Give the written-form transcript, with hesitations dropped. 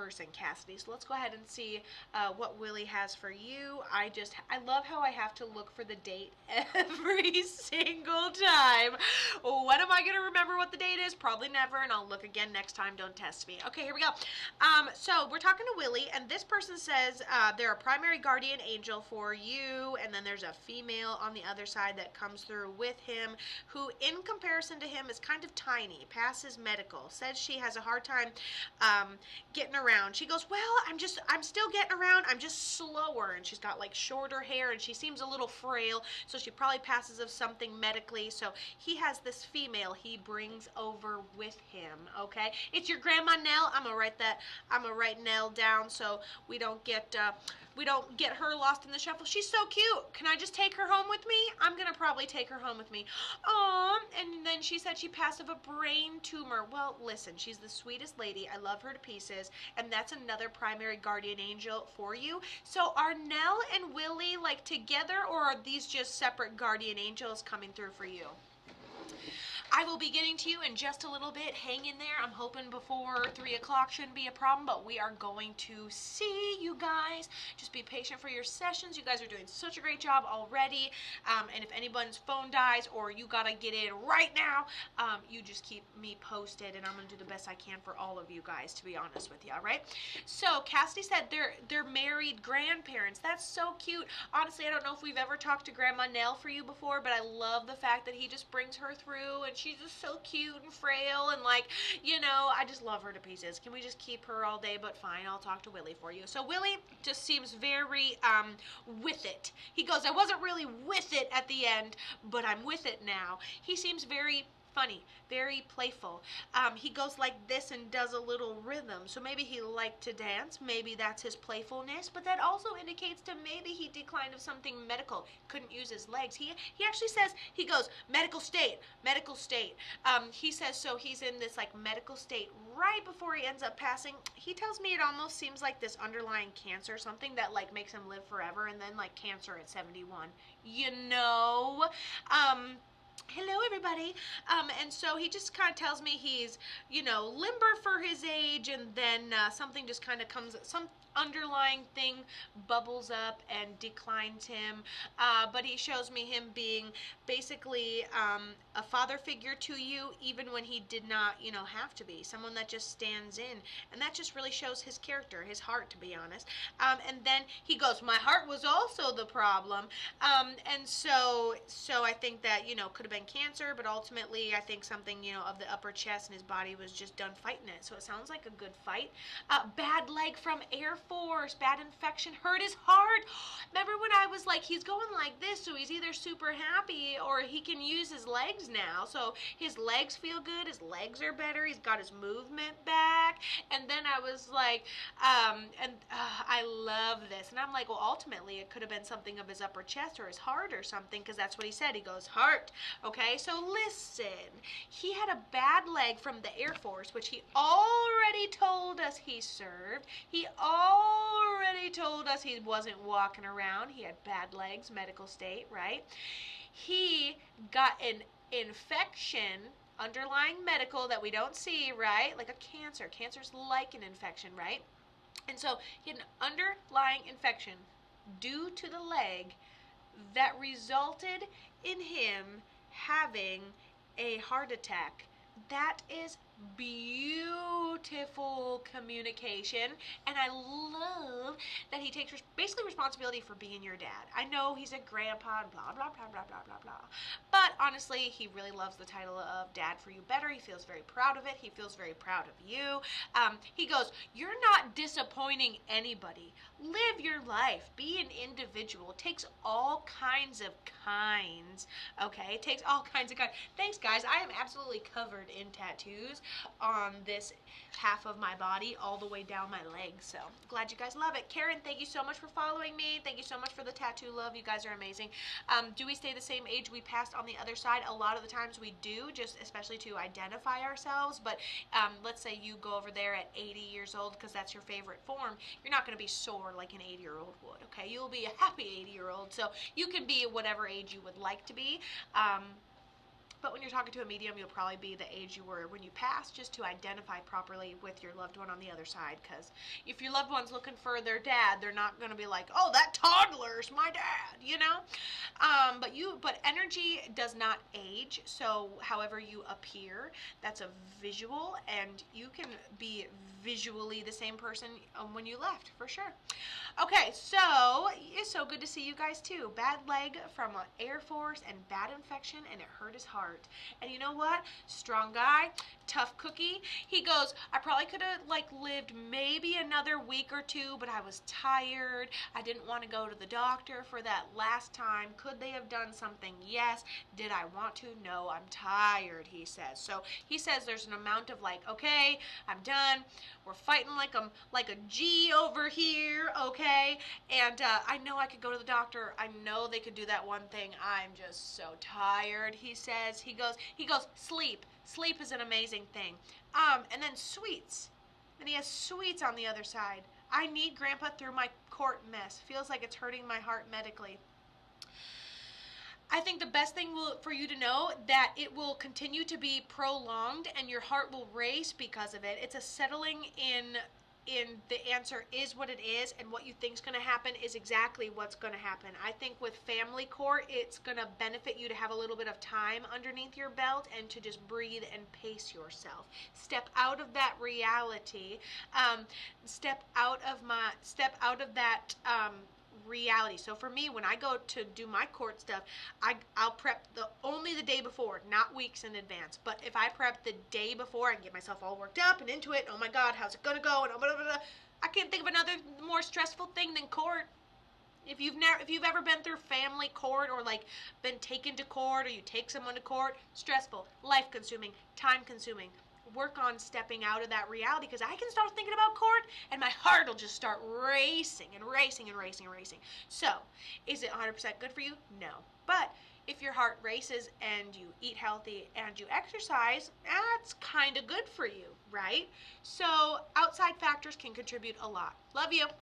person, Cassidy. So let's go ahead and see what Willie has for you. I love how I have to look for the date every single time. When am I going to remember what the date is? Probably never, and I'll look again next time. Don't test me. Okay, here we go. So we're talking to Willie, and this person says they're a primary guardian angel for you, and then there's a female on the other side that comes through with him, who in comparison to him is kind of tiny, passes medical, says she has a hard time getting around. She goes, well, I'm still getting around, I'm just slower, and she's got like shorter hair, and she seems a little frail, so she probably passes of something medically. So he has this female he brings over with him. Okay, it's your grandma Nell. I'm gonna write Nell down so we don't get her lost in the shuffle. She's so cute. Can I just take her home with me? I'm gonna probably take her home with me. And then she said she passed of a brain tumor. Well, listen, she's the sweetest lady. I love her to pieces, and that's another primary guardian angel for you. So are Nell and Willie like together, or are these just separate guardian angels coming through for you? I will be getting to you in just a little bit. Hang in there. I'm hoping before 3 o'clock shouldn't be a problem, but we are going to see you guys. Just be patient for your sessions. You guys are doing such a great job already. And if anyone's phone dies or you got to get in right now, you just keep me posted, and I'm going to do the best I can for all of you guys, to be honest with you, all right? So Cassidy said they're married grandparents. That's so cute. Honestly, I don't know if we've ever talked to Grandma Nell for you before, but I love the fact that he just brings her through, and she's just so cute and frail, and like, I just love her to pieces. Can we just keep her all day? But fine, I'll talk to Willie for you. So Willie just seems very with it. He goes, I wasn't really with it at the end, but I'm with it now. He seems very funny, very playful. He goes like this and does a little rhythm. So maybe he liked to dance. Maybe that's his playfulness. But that also indicates to maybe he declined of something medical. Couldn't use his legs. He actually says, he goes, medical state, medical state. He says, so he's in this like medical state right before he ends up passing. He tells me it almost seems like this underlying cancer, something that like makes him live forever, and then like cancer at 71. Hello, everybody. And so he just kind of tells me he's, limber for his age, and then something just kind of comes, some underlying thing bubbles up and declines him. But he shows me him being basically a father figure to you, even when he did not, have to be. Someone that just stands in. And that just really shows his character, his heart, to be honest. And then he goes, my heart was also the problem. And so I think that, could have been cancer, but ultimately I think something, of the upper chest, and his body was just done fighting it. So it sounds like a good fight. Bad leg from Air Force, bad infection, hurt his heart. Remember when I was like, he's going like this, so he's either super happy or he can use his legs now. So his legs feel good, his legs are better, he's got his movement back. And then I was like, I love this. And I'm like, well, ultimately it could have been something of his upper chest or his heart or something, because that's what he said. He goes, heart. Okay, so listen, he had a bad leg from the Air Force, which he already told us he served. He already told us he wasn't walking around. He had bad legs, medical state, right? He got an infection, underlying medical, that we don't see, right? Like a cancer. Cancer's like an infection, right? And so he had an underlying infection due to the leg that resulted in him having a heart attack. That is beautiful communication, and I love that he takes basically responsibility for being your dad. I know he's a grandpa and blah blah blah blah blah blah blah, but honestly he really loves the title of Dad for You Better. He feels very proud of it. He feels very proud of you. He goes, you're not disappointing anybody. Live your life, be an individual. It takes all kinds of kinds, okay? It takes all kinds of kinds. Thanks guys, I am absolutely covered in tattoos on this half of my body all the way down my legs. So glad you guys love it. Karen, thank you so much for following me. Thank you so much for the tattoo love. You guys are amazing. Do we stay the same age we passed on the other side? A lot of the times we do, just especially to identify ourselves. But let's say you go over there at 80 years old because that's your favorite form. You're not going to be sore like an 80-year-old would, okay? You'll be a happy 80-year-old. So you can be whatever age you would like to be. But when you're talking to a medium, you'll probably be the age you were when you passed, just to identify properly with your loved one on the other side. Because if your loved one's looking for their dad, they're not going to be like, oh, that toddler's my dad, you know? But energy does not age. So however you appear, that's a visual, and you can be visually the same person when you left, for sure. Okay, so it's so good to see you guys too. Bad leg from Air Force and bad infection, and it hurt his heart. And you know what? Strong guy, tough cookie. He goes, I probably could have lived maybe another week or two, but I was tired. I didn't want to go to the doctor for that last time. Could they have done something? Yes. Did I want to? No, I'm tired, he says. So he says there's an amount of okay, I'm done. We're fighting like a G over here, okay? And I know I could go to the doctor. I know they could do that one thing. I'm just so tired, he says. He goes, sleep. Sleep is an amazing thing. And then sweets. And he has sweets on the other side. I need Grandpa through my court mess. Feels like it's hurting my heart medically. I think the best thing for you to know that it will continue to be prolonged and your heart will race because of it. It's a settling in the answer is what it is, and what you think is going to happen is exactly what's going to happen. I think with family court, it's going to benefit you to have a little bit of time underneath your belt and to just breathe and pace yourself. Step out of that reality. Step out of that reality. So for me, when I go to do my court stuff, I'll prep only the day before, not weeks in advance. But if I prep the day before, I can get myself all worked up and into it. Oh my God, how's it gonna go? And blah, blah, blah. I can't think of another more stressful thing than court. If you've ever been through family court or been taken to court, or you take someone to court, stressful, life consuming, time consuming. Work on stepping out of that reality, because I can start thinking about court and my heart will just start racing and racing and racing and racing. So, is it 100% good for you? No. But if your heart races and you eat healthy and you exercise, that's kind of good for you, right? So, outside factors can contribute a lot. Love you.